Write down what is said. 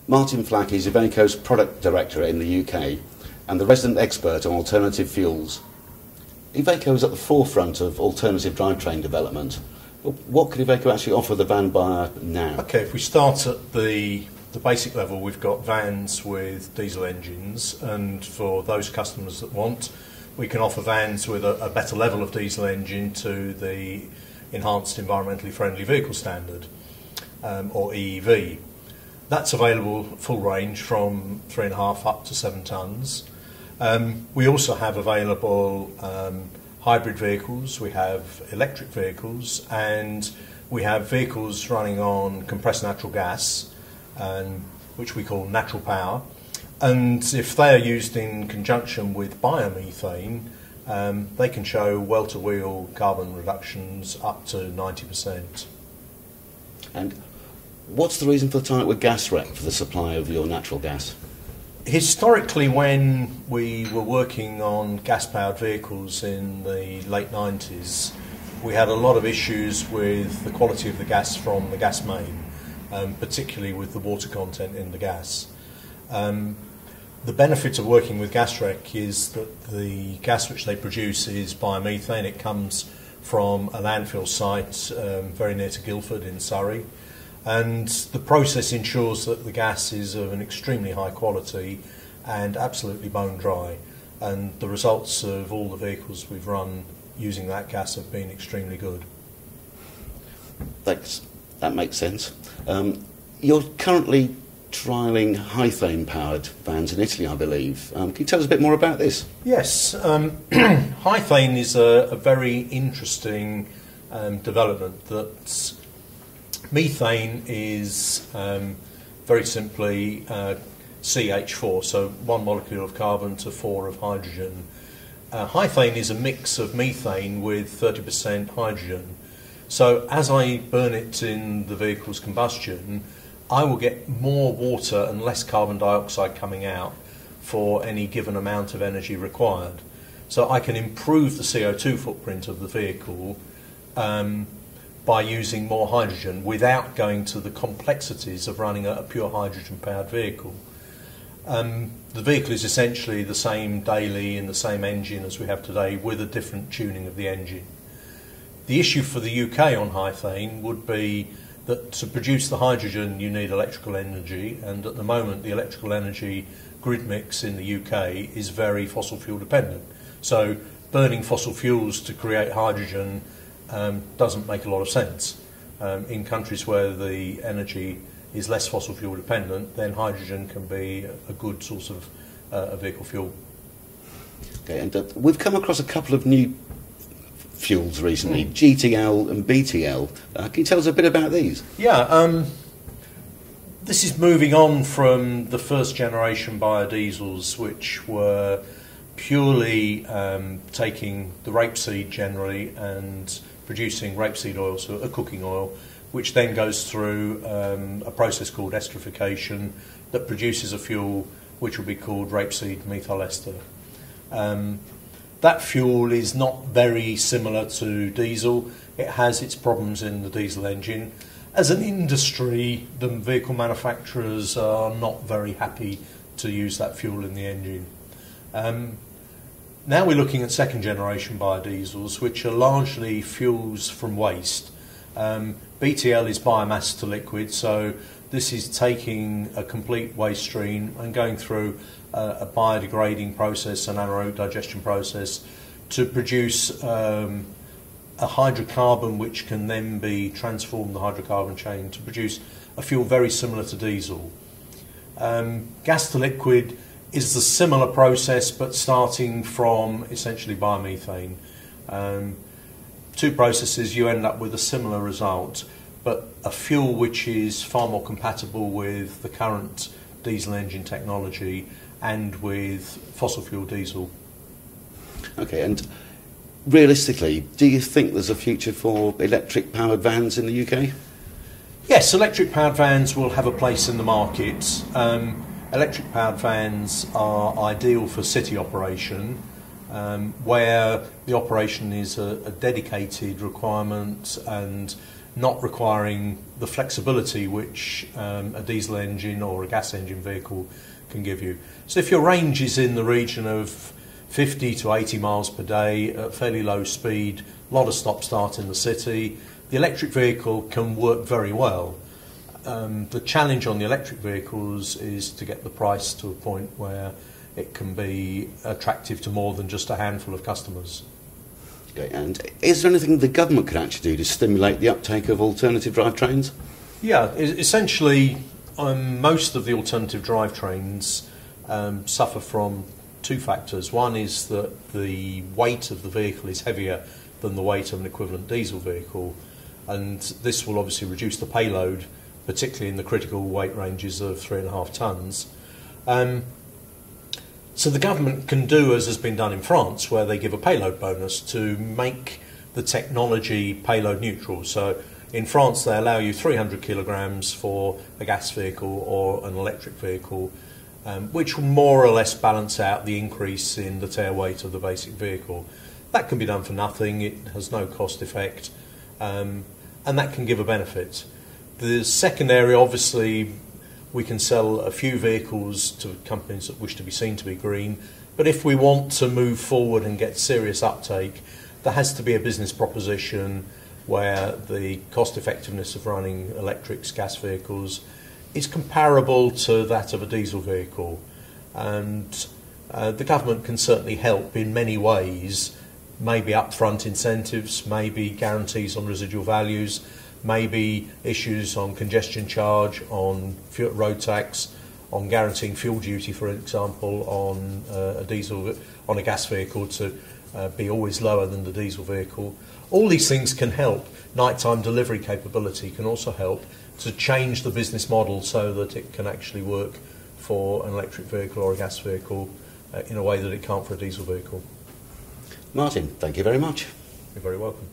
Martin Flack is Iveco's product director in the UK and the resident expert on alternative fuels. Iveco is at the forefront of alternative drivetrain development. What could Iveco actually offer the van buyer now? Okay, if we start at the basic level, we've got vans with diesel engines, and for those customers that want, we can offer vans with a better level of diesel engine to the Enhanced Environmentally Friendly Vehicle Standard, or EEV. That's available full range from 3.5 up to 7 tonnes. We also have available hybrid vehicles, we have electric vehicles, and we have vehicles running on compressed natural gas, which we call natural power. And if they are used in conjunction with biomethane, they can show well-to-wheel carbon reductions up to 90%. And what's the reason for tying up with Gasrec for the supply of your natural gas? Historically, when we were working on gas-powered vehicles in the late 90s, we had a lot of issues with the quality of the gas from the gas main, particularly with the water content in the gas. The benefit of working with Gasrec is that the gas which they produce is biomethane. It comes from a landfill site very near to Guildford in Surrey, and the process ensures that the gas is of an extremely high quality and absolutely bone dry, and the results of all the vehicles we've run using that gas have been extremely good. That makes sense. You're currently trialling high-flame powered vans in Italy, I believe. Can you tell us a bit more about this? Yes, high-flame is a very interesting development. That methane is very simply CH4, so 1 molecule of carbon to 4 of hydrogen. High-flame is a mix of methane with 30% hydrogen. So as I burn it in the vehicle's combustion, I will get more water and less carbon dioxide coming out for any given amount of energy required. So I can improve the CO2 footprint of the vehicle by using more hydrogen without going to the complexities of running a pure hydrogen powered vehicle. The vehicle is essentially the same daily in the same engine as we have today, with a different tuning of the engine. The issue for the UK on high-flame would be that to produce the hydrogen you need electrical energy, and at the moment the electrical energy grid mix in the UK is very fossil fuel dependent. So burning fossil fuels to create hydrogen doesn't make a lot of sense. In countries where the energy is less fossil fuel dependent, then hydrogen can be a good source of a vehicle fuel. Okay, and we've come across a couple of new fuels recently, GTL and BTL. Can you tell us a bit about these? Yeah, this is moving on from the first generation biodiesels, which were purely taking the rapeseed generally and producing rapeseed oil, so a cooking oil, which then goes through a process called esterification that produces a fuel which will be called rapeseed methyl ester. That fuel is not very similar to diesel. It has its problems in the diesel engine. As an industry, the vehicle manufacturers are not very happy to use that fuel in the engine. Now we're looking at second generation biodiesels, which are largely fuels from waste. BTL is biomass to liquid, so this is taking a complete waste stream and going through a biodegrading process, an anaerobic digestion process, to produce a hydrocarbon which can then be transformed, the hydrocarbon chain, to produce a fuel very similar to diesel. Gas to liquid is a similar process, but starting from essentially biomethane. Two processes, you end up with a similar result, but a fuel which is far more compatible with the current diesel engine technology and with fossil fuel diesel. Okay, and realistically, do you think there's a future for electric powered vans in the UK? Yes, electric powered vans will have a place in the market. Electric powered vans are ideal for city operation, where the operation is a dedicated requirement and not requiring the flexibility which a diesel engine or a gas engine vehicle can give you. So if your range is in the region of 50 to 80 miles per day at fairly low speed, a lot of stop-start in the city, the electric vehicle can work very well. The challenge on the electric vehicles is to get the price to a point where it can be attractive to more than just a handful of customers. Okay, and is there anything the government could actually do to stimulate the uptake of alternative drivetrains? Yeah, essentially most of the alternative drivetrains suffer from two factors. One is that the weight of the vehicle is heavier than the weight of an equivalent diesel vehicle, and this will obviously reduce the payload, particularly in the critical weight ranges of 3.5 tonnes. So the government can do as has been done in France, where they give a payload bonus to make the technology payload neutral. So in France they allow you 300 kilograms for a gas vehicle or an electric vehicle, which will more or less balance out the increase in the tare weight of the basic vehicle. That can be done for nothing, it has no cost effect, and that can give a benefit. The second area, obviously, we can sell a few vehicles to companies that wish to be seen to be green, but if we want to move forward and get serious uptake, there has to be a business proposition where the cost effectiveness of running electrics, gas vehicles is comparable to that of a diesel vehicle. And the government can certainly help in many ways, maybe upfront incentives, maybe guarantees on residual values, maybe issues on congestion charge, on road tax, on guaranteeing fuel duty, for example, on a gas vehicle to be always lower than the diesel vehicle. All these things can help. Nighttime delivery capability can also help to change the business model so that it can actually work for an electric vehicle or a gas vehicle in a way that it can't for a diesel vehicle. Martin, thank you very much. You're very welcome.